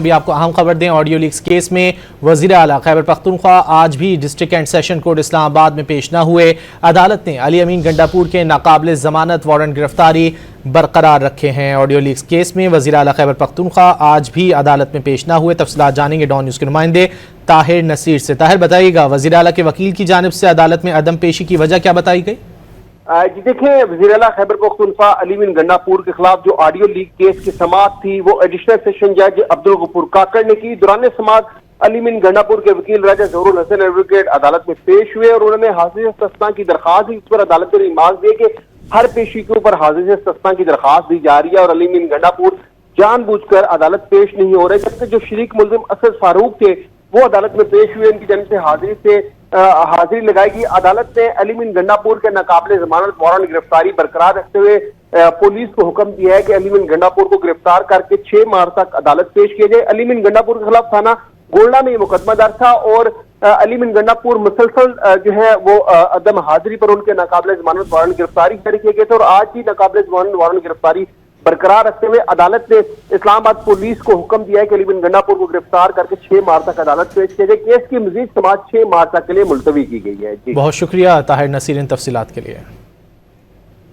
ابھی آپ کو اہم خبر دیں، آڈیو لیکس کیس میں وزیر اعلیٰ خیبر پختونخوا آج بھی ڈسٹرکٹ اینڈ سیشن کورٹ اسلام آباد میں پیش نہ ہوئے۔ عدالت نے علی امین گنڈاپور کے ناقابل ضمانت وارنٹ گرفتاری برقرار رکھے ہیں۔ آڈیو لیکس کیس میں وزیر اعلیٰ خیبر پختونخوا آج بھی عدالت میں پیش نہ ہوئے۔ تفصیلات جانیں گے ڈان نیوز کے نمائندے طاہر نصیر سے۔ طاہر بتائیے گا، وزیر اعلیٰ کے وکیل کی جانب سے عدالت میں عدم پیشی کی وجہ کیا بتائی گئی؟ جی دیکھیں، وزیر اعلیٰ خیبر پختونخوا علی امین گنڈاپور کے خلاف جو آڈیو لیک کیس کی سماعت تھی وہ ایڈیشنل سیشن جج عبدالغفور کاکڑ نے کی۔ دوران سماعت علی امین گنڈاپور کے وکیل راجہ ظہور الحسن ایڈوکیٹ عدالت میں پیش ہوئے اور انہوں نے حاضری استثناء کی درخواست دی۔ اس پر عدالت نے ریمارک دیے کہ ہر پیشی کے اوپر حاضری استثناء کی درخواست دی جا رہی ہے اور علی امین گنڈاپور جان بوجھ کر عدالت پیش نہیں ہو رہے، جبکہ جو شریک ملزم اسد فاروق تھے وہ عدالت میں پیش ہوئے، ان کی جانب سے حاضری لگائی گئی۔ عدالت نے علی امین گنڈاپور کے ناقابل ضمانت وارنٹ گرفتاری برقرار رکھتے ہوئے پولیس کو حکم دیا ہے کہ علی امین گنڈاپور کو گرفتار کر کے 6 مارچ تک عدالت پیش کیا جائے۔ علی امین گنڈاپور کے خلاف تھانہ گولڈا میں یہ مقدمہ درج تھا اور علی امین گنڈاپور مسلسل جو ہے وہ عدم حاضری پر ان کے ناقابل ضمانت وارنٹ گرفتاری جاری کیے گئے تھے اور آج بھی ناقابل ضمانت وارنٹ گرفتاری برقرار رکھتے ہوئے عدالت نے اسلام آباد پولیس کو حکم دیا ہے کہ علی امین گنڈاپور کو گرفتار کر کے 6 مارچ تک عدالت پیش کیا جائے۔ کیس کی مزید سماعت 6 مارچ تک کے لیے ملتوی کی گئی ہے۔ بہت شکریہ طاہر نصیر ان تفصیلات کے لیے۔